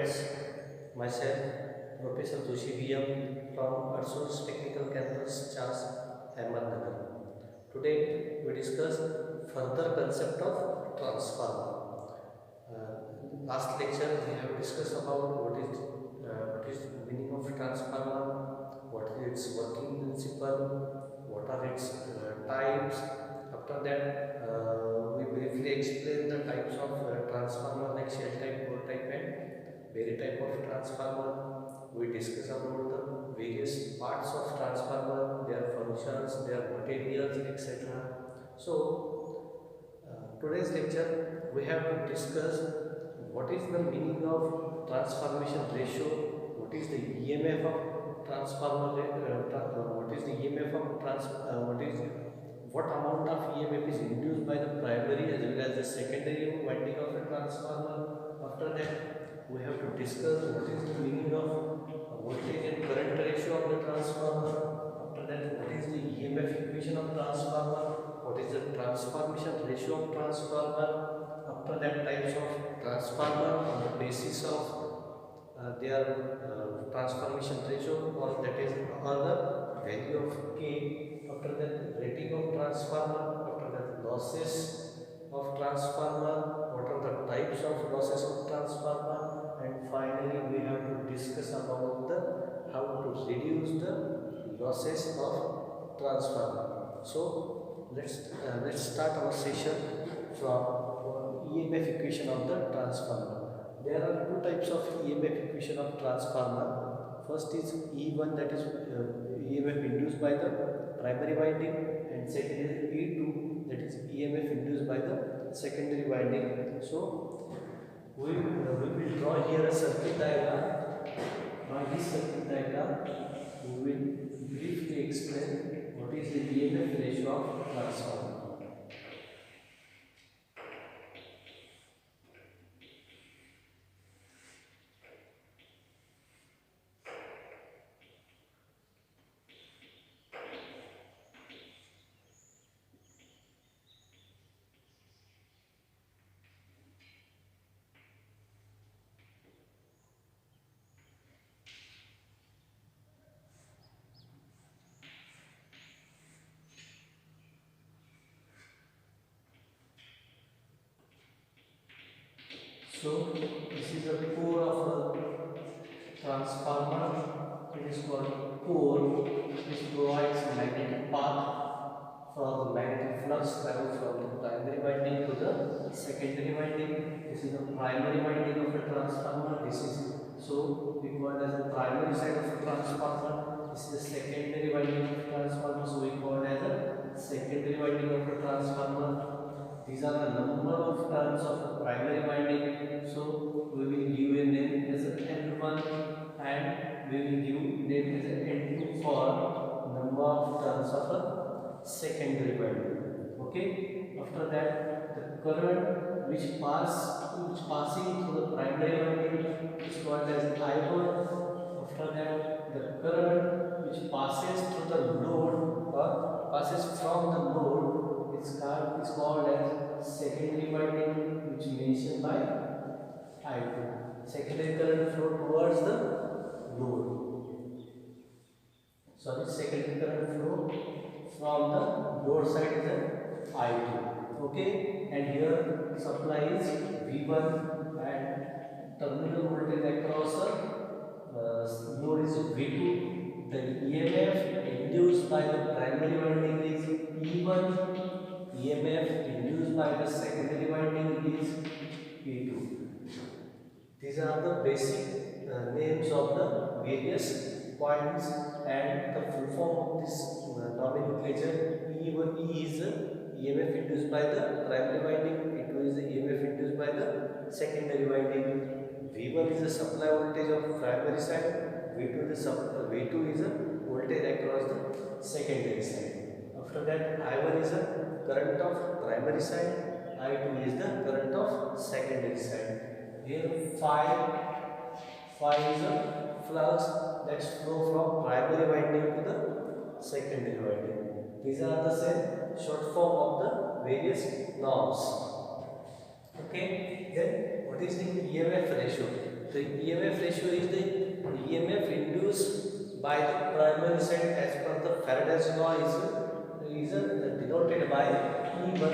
friends, myself Professor Joshi VM from Arsos Technical Campus, Chas, Ahmednagar. Today we discuss further concept of transformer. Last lecture we have discussed about what is the meaning of transformer, what is its working principle, what are its types. After that, we briefly explain the types of transformer like shell type, core type, and berry type of transformer. We discuss about the various parts of transformer, their functions, their materials, etc. So, today's lecture we have to discuss what is the meaning of transformation ratio, what is the EMF of transformer, what is the EMF of what amount of EMF is induced by the primary as well as the secondary winding of a transformer. After that, we have to discuss what is the meaning of voltage and current ratio of the transformer. After that, what is the EMF equation of transformer, what is the transformation ratio of transformer. After that, types of transformer on the basis of their transformation ratio, or that is or the value of K. After that, rating of transformer. After that, losses of transformer, what are the types of losses of transformer, and finally we have to discuss about the how to reduce the losses of transformer. So let's start our session from EMF equation of the transformer. There are two types of EMF equation of transformer. First is E1, that is EMF induced by the primary winding, and second is E2, that is EMF induced by the secondary winding. So we will draw here a circuit diagram. By this circuit diagram, we will briefly explain what is the EMF ratio of transformer. So this is the core of a transformer. It is called core, which provides magnetic path for the magnetic flux travel from the primary winding to the secondary winding. This is the primary winding of a transformer. This is so we call it as the primary side of a transformer. This is the secondary winding of a transformer. So we call it as a secondary winding of a transformer. These are the number of turns of the primary winding. So we will give a name as N1 and we will give name as N2 for number of turns of the secondary winding. Okay. After that, the current which passing through the primary winding is called as I1. After that, the current which passes through the load or passes from the load is called as secondary winding, which mentioned by I2. Secondary current flow towards the load. Sorry, secondary current flow from the load side is the I2. Okay, and here supply is V1 and terminal voltage across the load is V2. The EMF induced by the primary winding is E1. EMF induced by the secondary winding is E2. These are the basic names of the various points, and the full form of this nomenclature. E1 is EMF induced by the primary winding, E2 is the EMF induced by the secondary winding, V1 is the supply voltage of primary side, V2 is the voltage across the secondary side. After that, I1 is the current of primary side, I2 is the current of secondary side. Here phi is a flux that flow from primary winding to the secondary winding. These are the same short form of the various norms. Okay, then what is the EMF ratio? The EMF ratio is the EMF induced by the primary side as per the Faraday's law is denoted by E1. The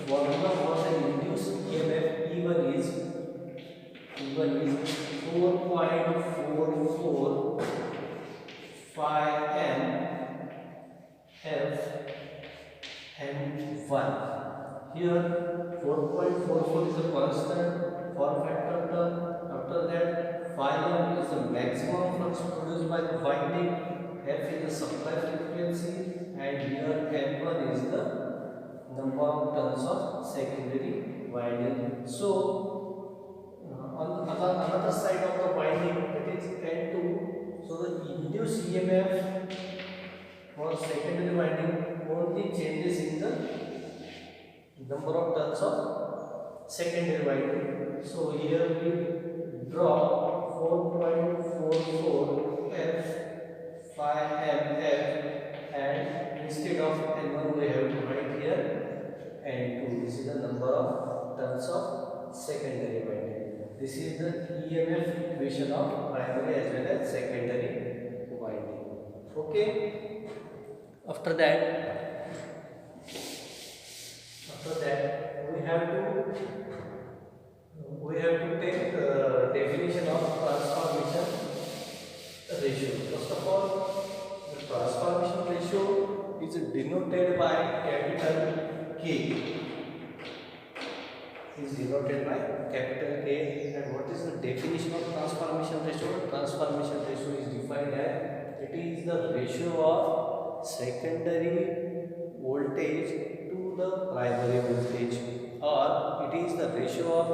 formula for the induced EMF E1 is 4.445 M F and 1. Here 4.44 is a constant form factor term. After that, phi m is the maximum flux produced by the winding, F is the supply frequency, and here M1 is the number of turns of secondary winding. So on another side of the winding, that is N2. So the induced EMF for secondary winding only changes in the number of turns of secondary winding. So here we draw 4.44 F 5 M F, and instead of N1 we have to write here N2. This is the number of turns of secondary winding. This is the EMF equation of primary as well as secondary winding. Okay. After that we have to take definition of transformation ratio. First of all, the transformation ratio is denoted by capital K. And what is the definition of transformation ratio? Transformation ratio is defined as it is the ratio of secondary voltage to the primary voltage, or it is the ratio of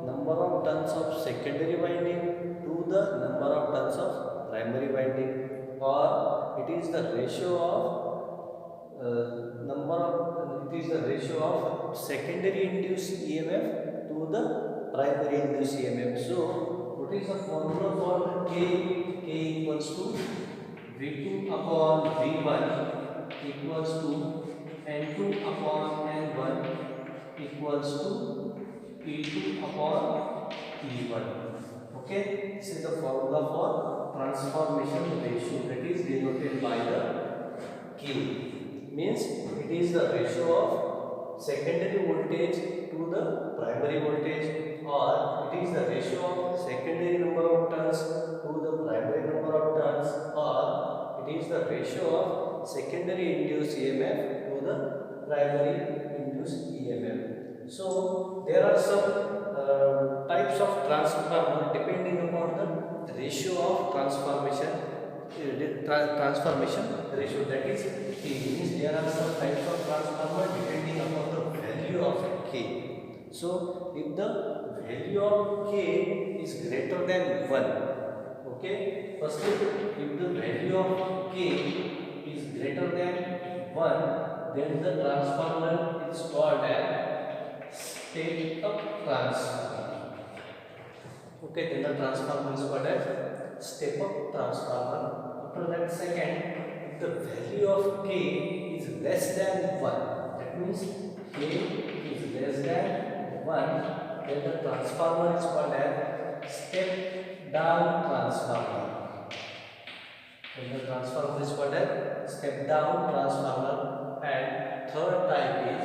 number of turns of secondary winding to the number of turns of primary winding, or it is the ratio of secondary induced EMF to the primary induced EMF. So what is the formula for K? K equals to V2 upon V1 equals to N2 upon N1 equals to E2 upon E1. Okay, this is the formula for transformation ratio, that is denoted by the K. Means it is the ratio of secondary voltage to the primary voltage, or it is the ratio of secondary number of turns to the primary number of turns, or it is the ratio of secondary induced EMF to the primary induced EMF. So there are some types of transformer depending upon the ratio of transformation ratio, that is K. Means there are some types of transformer depending upon the value of K. So if the value of K is greater than 1, okay, firstly if the value of K is greater than 1, then the transformer is called as step up transformer. Okay, then the transformer is called as step up transformer. After that, second, if the value of K is less than 1, that means K is less than 1, then the transformer is called as step down transformer. Then the transformer is called as step down transformer. And third type is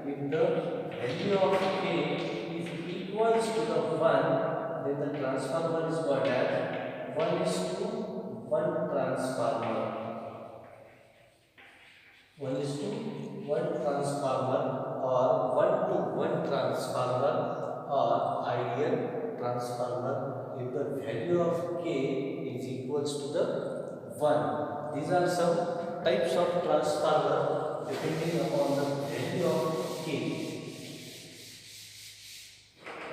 if the value of K is equals to the 1, then the transformer is called as 1:1 transformer. 1:1 transformer, or 1:1 transformer, or ideal transformer if the value of K is equals to the 1. These are some types of transformer depending upon the value of K.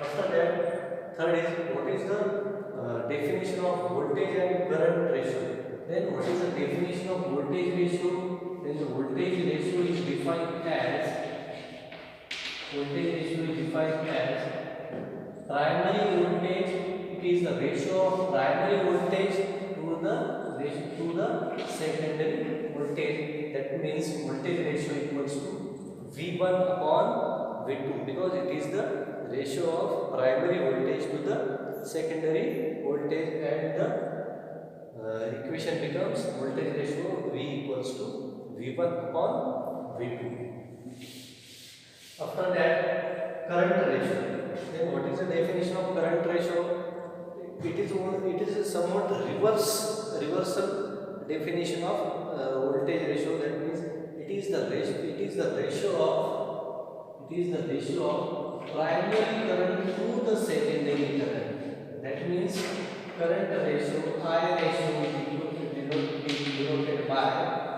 After that, third is what is the definition of voltage and current ratio. Then what is the definition of voltage ratio? Then the voltage ratio is defined as primary voltage. It is the ratio of primary voltage to the secondary voltage. That means voltage ratio equals to V1 upon V2, because it is the ratio of primary voltage to the secondary voltage, and the equation becomes voltage ratio V equals to V1 upon V2. After that, current ratio. Then what is the definition of current ratio? It is a somewhat reversal definition of voltage ratio. That means it is the ratio of primary current to the secondary current. That means current ratio, I ratio is denoted by,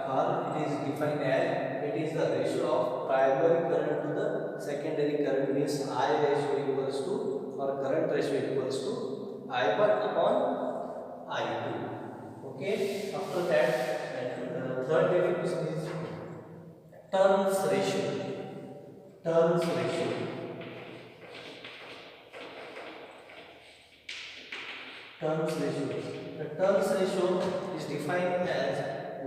or it is defined as, it is the ratio of primary current to the secondary current, means I ratio equals to, or current ratio equals to I1 upon I2. Okay. After that, third definition is turns ratio. Turns ratio. Turns ratio. The turns ratio is defined as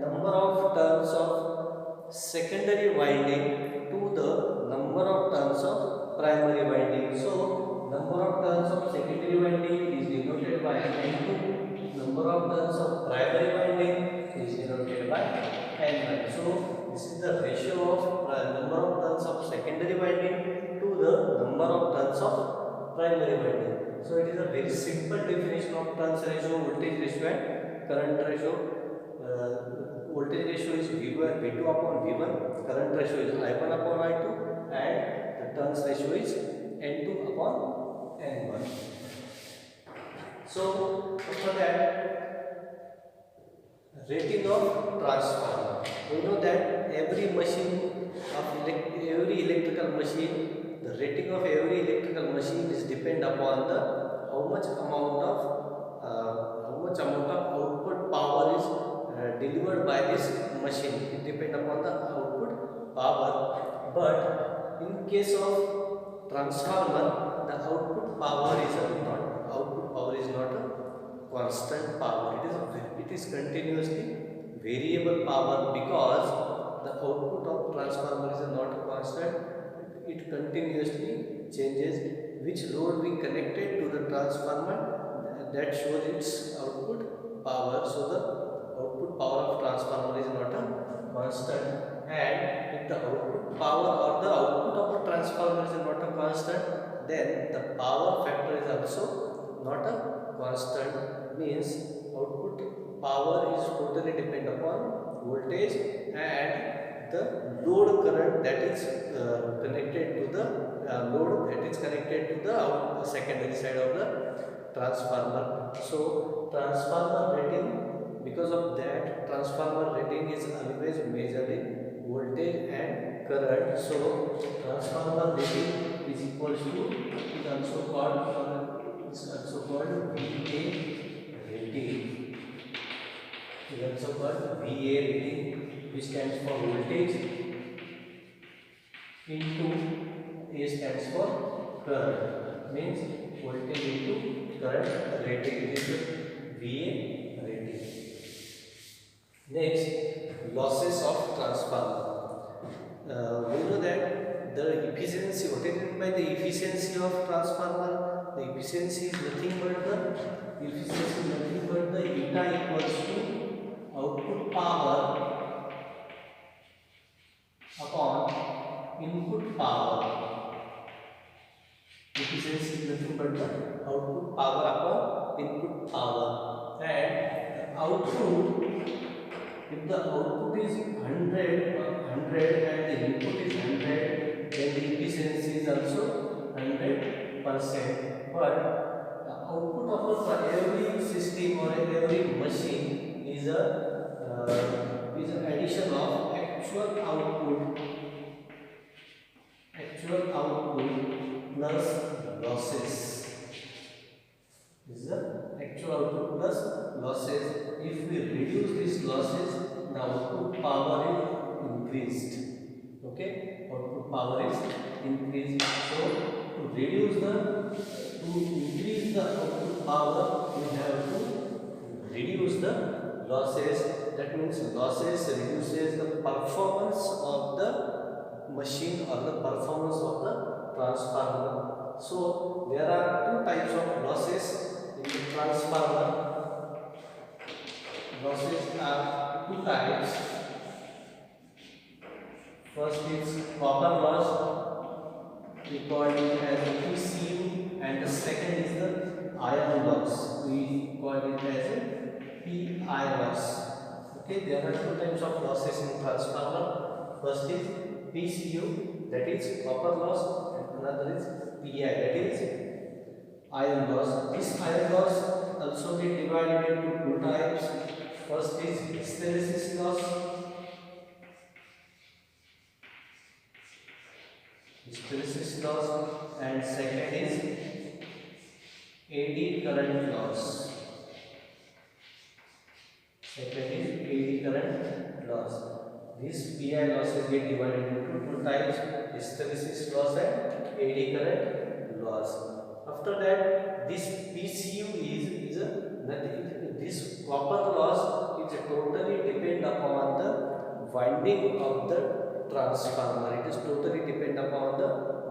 number of turns of secondary winding to the number of turns of primary winding. So, number of turns of secondary winding is denoted by N2. Number of turns of primary winding is denoted by N1. So, this is the ratio of number of turns of secondary winding to the number of turns of primary winding. So it is a very simple definition of turns ratio, voltage ratio, and current ratio. Voltage ratio is V2 upon V1, current ratio is I1 upon I2, and the turns ratio is N2 upon N1. So after that, rating of transformer. We know that every electrical machine, the rating of every electrical machine is depend upon the how much amount of output power is delivered by this machine. It depend upon the output power. But in case of transformer, the output power is not a constant power. It is continuously variable power, because the output of transformer is not constant. It continuously changes. Which load we connected to the transformer, that shows its output power. So the output power of transformer is not a constant, and if the output power or the output of a transformer is not a constant, then the power factor is also not a constant. Means output power is totally depend upon voltage and the load current that is connected to the load that is connected to the secondary side of the transformer. So transformer rating, because of that, transformer rating is always measured in voltage and current. So transformer rating is equals to, is also called VA rating. Is also called VA rating, which stands for voltage into A stands for current, means voltage into current rating is VA rating. Next, losses of transformer. We know that the efficiency, what is meant by the efficiency of transformer? The efficiency is nothing but the eta equals to output power upon input power. Efficiency is nothing but the output power upon input power, and output, if the output is 100 and the input is 100, then the efficiency is also 100%. But the output of every system or every machine is an addition of actual output plus losses. This is the actual output plus losses. If we reduce these losses, the output power is increased. Okay, output power is increased. So to increase the output power, we have to reduce the losses. That means losses reduces the performance of the machine or the performance of the transformer. So there are two types of losses in the transformer. Losses are two types. First is copper loss, we call it as PCU, and the second is the iron loss, we call it as a PI loss. Okay, there are two types of losses in transformer. First is PCU, that is copper loss, and another is PI, that is iron loss. This iron loss also get divided into two types. First is hysteresis loss. Hysteresis loss, and second is eddy current loss. Second is eddy current loss. These PI losses get divided into two types: hysteresis loss and eddy current loss. After that, this PCU is a nothing. This copper loss is totally depend upon the winding of the transformer. It is totally depend upon the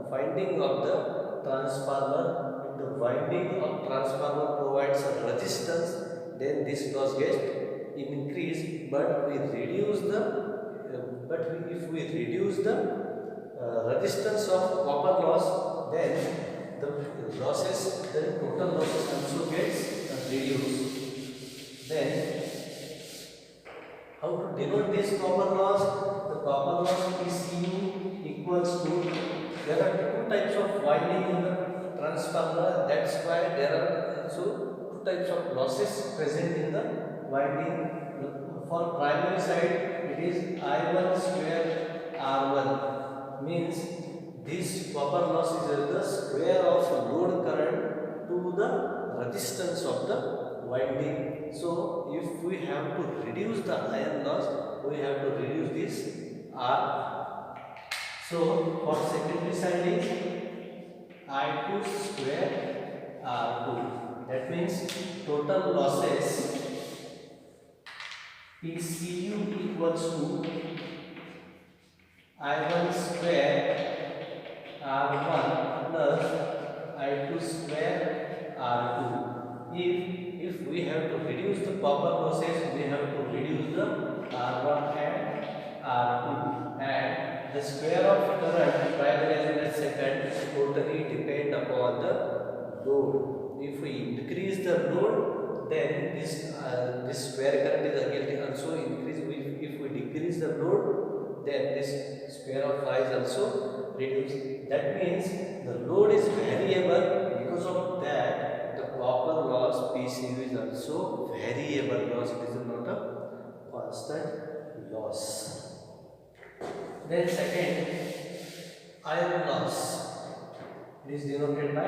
winding of the transformer. If the winding of transformer provides a resistance, then this loss gets increased. But we reduce the if we reduce the resistance of copper loss, then the losses, the total losses also gets reduced. Then how to denote this copper loss? The copper loss is PCU equals to, there are two types of winding in the transformer. That's why there are also two types of losses present in the winding. For primary side, it is I1 square R1, means this copper loss is the square of load current to the resistance of the winding. So if we have to reduce the iron loss, we have to reduce this R. So for secondary side is I2 square R2. That means total losses PCU equals to I1 square R1 plus I2 square R2. If we have to reduce the copper losses, we have to reduce the R1 and R2, and the square of current primary as well as second totally depend upon the load. If we increase the load, then this square current is again also increase. If we decrease the load, then this square of phi is also reduced. That means the load is variable. Because of that, the copper loss PCU is also variable loss. It is not a constant loss. Then second, iron loss. It is denoted by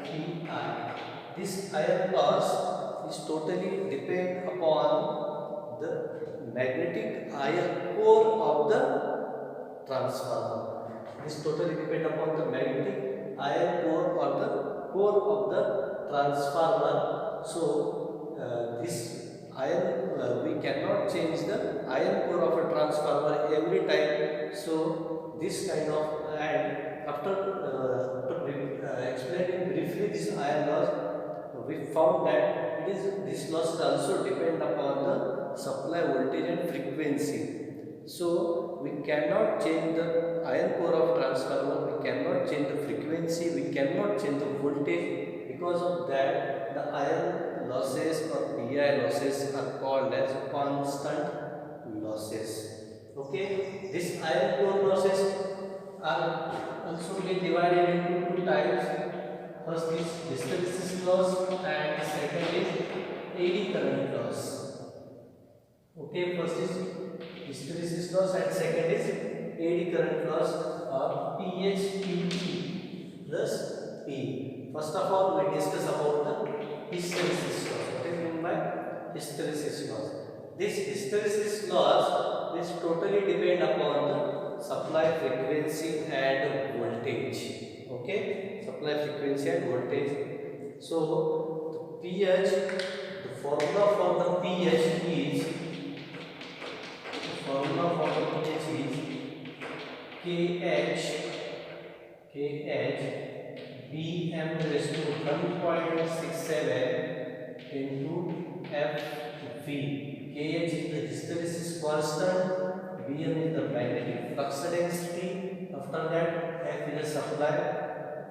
Pi. This iron loss is totally depend upon the magnetic iron core of the transformer. This totally depend upon the magnetic iron core or the core of the transformer. So this iron, we cannot change the iron core of a transformer every time. So this kind of, and after explaining briefly this iron loss, we found that this loss is also depend upon the supply voltage and frequency. So we cannot change the iron core of transformer, we cannot change the frequency, we cannot change the voltage. Because of that, the iron losses or PI losses are called as constant losses. Okay, this iron core losses are also be divided into two types. First is hysteresis loss and second is eddy current loss. Okay, first is hysteresis loss and second is eddy current loss, or PHQT plus P. First of all, we discuss about the hysteresis loss. What is meant by hysteresis loss? This hysteresis loss is totally depend upon the supply frequency and voltage. Okay, supply frequency and voltage. So the pH, the formula for the pH is, KH Bm raised to 1.67 into Fv. Kh is the hysteresis constant, Bm is the magnetic flux density. After that, F is the supply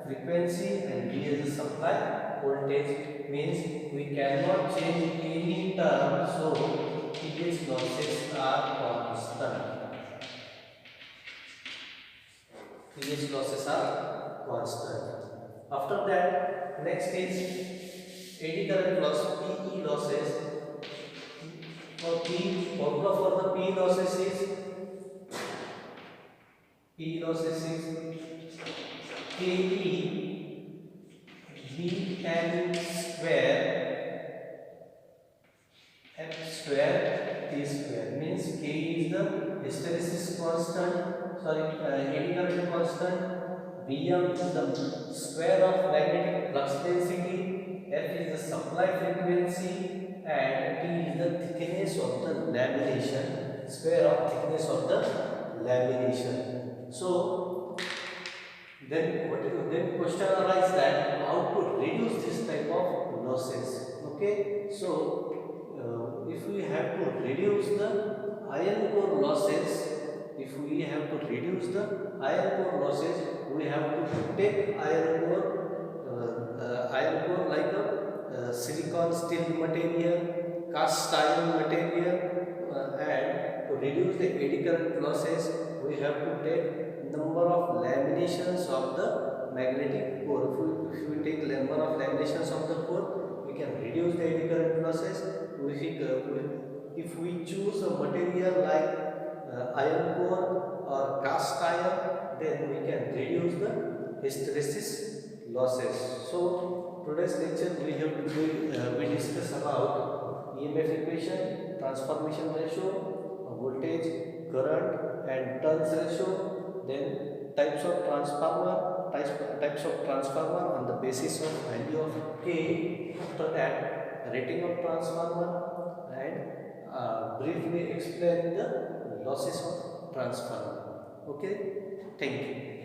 frequency and V is the supply voltage. Means we cannot change any term, so Ph losses are constant. Ph losses are constant. After that, next is eddy current loss, Pe losses. For formula for the P losses is Ke Bn square F square T square. Means K is the hysteresis constant, eddy current constant, Bm is the square of magnetic flux density, F is the supply frequency, and T is the thickness of the lamination, square of thickness of the lamination. So then question arises that how to reduce this type of losses. Okay, so if we have to reduce the iron core losses, we have to take iron core like a silicon steel material, cast iron material, and to reduce the eddy current losses, we have to take number of laminations of the magnetic core. If we take number of laminations of the core, we can reduce the eddy current losses. If we choose a material like iron core or cast iron, then we can reduce the hysteresis losses. So today's lecture we discuss about EMF equation, transformation ratio, voltage, current, and turns ratio. Then types of transformer on the basis of value of K. After that, rating of transformer, and briefly explain the losses of transformer. Okay, thank you.